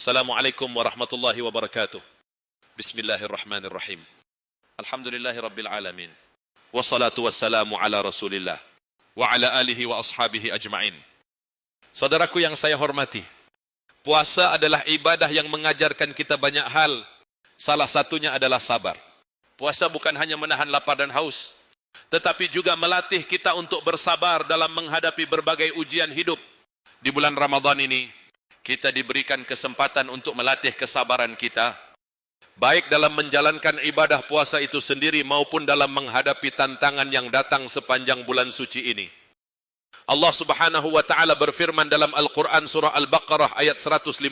Assalamualaikum warahmatullahi wabarakatuh. Bismillahirrahmanirrahim. Alhamdulillahi rabbil alamin. Wassalatu wassalamu ala rasulillah wa ala alihi wa ashabihi ajma'in. Saudaraku yang saya hormati, puasa adalah ibadah yang mengajarkan kita banyak hal. Salah satunya adalah sabar. Puasa bukan hanya menahan lapar dan haus, tetapi juga melatih kita untuk bersabar dalam menghadapi berbagai ujian hidup. Di bulan Ramadan ini, kita diberikan kesempatan untuk melatih kesabaran kita, baik dalam menjalankan ibadah puasa itu sendiri maupun dalam menghadapi tantangan yang datang sepanjang bulan suci ini. Allah Subhanahu wa taala berfirman dalam Al-Qur'an surah Al-Baqarah ayat 153.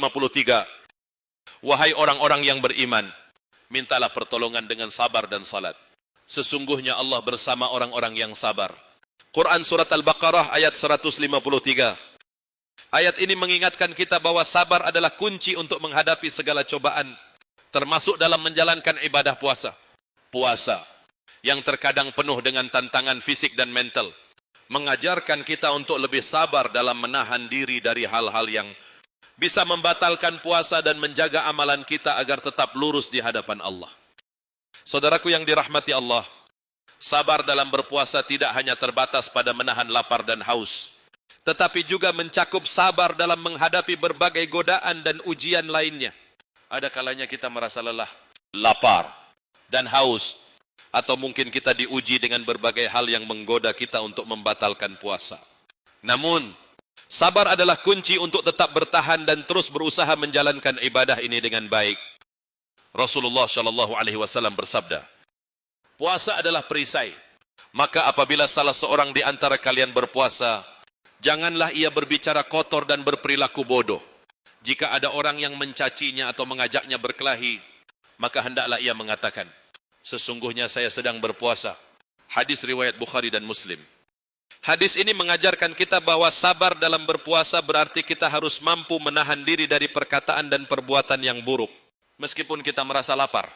Wahai orang-orang yang beriman, mintalah pertolongan dengan sabar dan salat. Sesungguhnya Allah bersama orang-orang yang sabar. Quran surat Al-Baqarah ayat 153. Ayat ini mengingatkan kita bahwa sabar adalah kunci untuk menghadapi segala cobaan, termasuk dalam menjalankan ibadah puasa. Puasa yang terkadang penuh dengan tantangan fisik dan mental, mengajarkan kita untuk lebih sabar dalam menahan diri dari hal-hal yang bisa membatalkan puasa dan menjaga amalan kita agar tetap lurus di hadapan Allah. Saudaraku yang dirahmati Allah, sabar dalam berpuasa tidak hanya terbatas pada menahan lapar dan haus, tetapi juga mencakup sabar dalam menghadapi berbagai godaan dan ujian lainnya. Ada kalanya kita merasa lelah, lapar, dan haus, atau mungkin kita diuji dengan berbagai hal yang menggoda kita untuk membatalkan puasa. Namun, sabar adalah kunci untuk tetap bertahan dan terus berusaha menjalankan ibadah ini dengan baik. Rasulullah Shallallahu Alaihi Wasallam bersabda, puasa adalah perisai. Maka apabila salah seorang di antara kalian berpuasa, janganlah ia berbicara kotor dan berperilaku bodoh. Jika ada orang yang mencacinya atau mengajaknya berkelahi, maka hendaklah ia mengatakan, sesungguhnya saya sedang berpuasa. Hadis riwayat Bukhari dan Muslim. Hadis ini mengajarkan kita bahwa sabar dalam berpuasa berarti kita harus mampu menahan diri dari perkataan dan perbuatan yang buruk. Meskipun kita merasa lapar,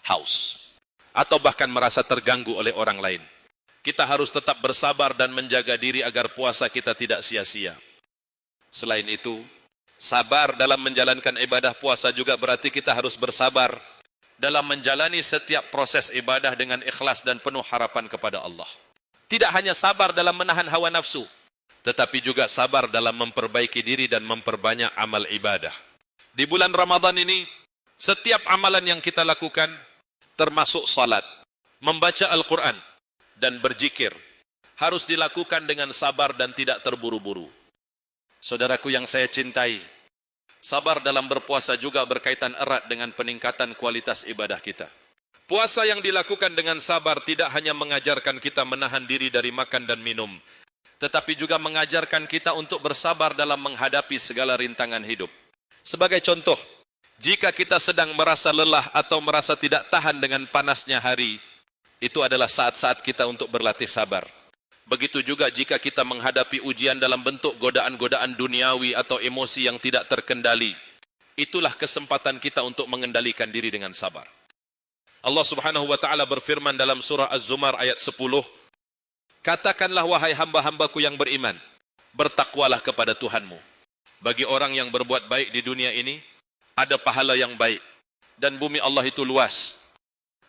haus, atau bahkan merasa terganggu oleh orang lain. Kita harus tetap bersabar dan menjaga diri agar puasa kita tidak sia-sia. Selain itu, sabar dalam menjalankan ibadah puasa juga berarti kita harus bersabar dalam menjalani setiap proses ibadah dengan ikhlas dan penuh harapan kepada Allah. Tidak hanya sabar dalam menahan hawa nafsu, tetapi juga sabar dalam memperbaiki diri dan memperbanyak amal ibadah. Di bulan Ramadan ini, setiap amalan yang kita lakukan, termasuk salat, membaca Al-Quran, dan berzikir, harus dilakukan dengan sabar dan tidak terburu-buru. Saudaraku yang saya cintai, sabar dalam berpuasa juga berkaitan erat dengan peningkatan kualitas ibadah kita. Puasa yang dilakukan dengan sabar tidak hanya mengajarkan kita menahan diri dari makan dan minum, tetapi juga mengajarkan kita untuk bersabar dalam menghadapi segala rintangan hidup. Sebagai contoh, jika kita sedang merasa lelah atau merasa tidak tahan dengan panasnya hari, itu adalah saat-saat kita untuk berlatih sabar. Begitu juga jika kita menghadapi ujian dalam bentuk godaan-godaan duniawi atau emosi yang tidak terkendali, itulah kesempatan kita untuk mengendalikan diri dengan sabar. Allah Subhanahu wa taala berfirman dalam surah Az-Zumar ayat 10, katakanlah wahai hamba-hambaku yang beriman, bertakwalah kepada Tuhanmu. Bagi orang yang berbuat baik di dunia ini, ada pahala yang baik, dan bumi Allah itu luas.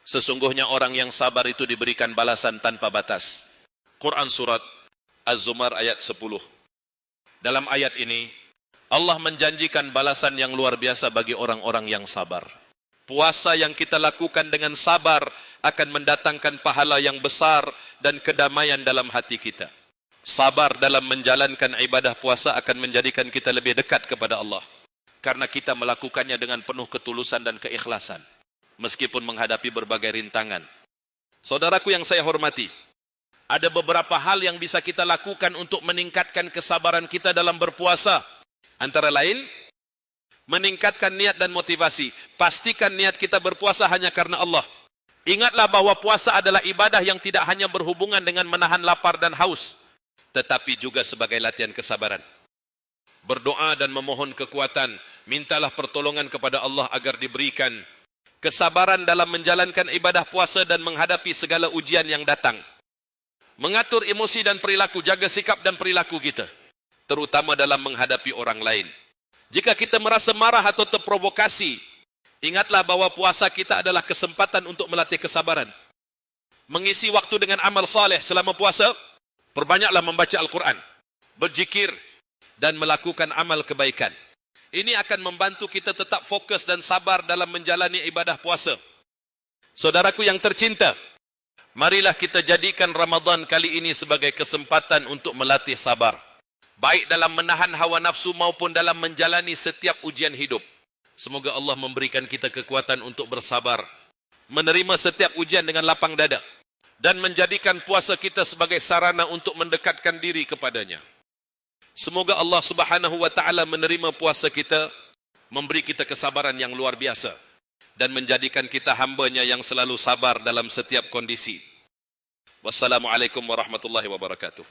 Sesungguhnya orang yang sabar itu diberikan balasan tanpa batas. Quran surat Az-Zumar ayat 10. Dalam ayat ini, Allah menjanjikan balasan yang luar biasa bagi orang-orang yang sabar. Puasa yang kita lakukan dengan sabar akan mendatangkan pahala yang besar dan kedamaian dalam hati kita. Sabar dalam menjalankan ibadah puasa akan menjadikan kita lebih dekat kepada Allah, karena kita melakukannya dengan penuh ketulusan dan keikhlasan, meskipun menghadapi berbagai rintangan. Saudaraku yang saya hormati, ada beberapa hal yang bisa kita lakukan untuk meningkatkan kesabaran kita dalam berpuasa. Antara lain, meningkatkan niat dan motivasi. Pastikan niat kita berpuasa hanya karena Allah. Ingatlah bahwa puasa adalah ibadah yang tidak hanya berhubungan dengan menahan lapar dan haus, tetapi juga sebagai latihan kesabaran. Berdoa dan memohon kekuatan, mintalah pertolongan kepada Allah agar diberikan kesabaran dalam menjalankan ibadah puasa dan menghadapi segala ujian yang datang. Mengatur emosi dan perilaku, jaga sikap dan perilaku kita, terutama dalam menghadapi orang lain. Jika kita merasa marah atau terprovokasi, ingatlah bahwa puasa kita adalah kesempatan untuk melatih kesabaran. Mengisi waktu dengan amal saleh selama puasa, perbanyaklah membaca Al-Quran, berzikir, dan melakukan amal kebaikan. Ini akan membantu kita tetap fokus dan sabar dalam menjalani ibadah puasa. Saudaraku yang tercinta, marilah kita jadikan Ramadan kali ini sebagai kesempatan untuk melatih sabar, baik dalam menahan hawa nafsu maupun dalam menjalani setiap ujian hidup. Semoga Allah memberikan kita kekuatan untuk bersabar, menerima setiap ujian dengan lapang dada, dan menjadikan puasa kita sebagai sarana untuk mendekatkan diri kepadanya. Semoga Allah Subhanahu wa taala menerima puasa kita, memberi kita kesabaran yang luar biasa, dan menjadikan kita hamba-Nya yang selalu sabar dalam setiap kondisi. Wassalamualaikum warahmatullahi wabarakatuh.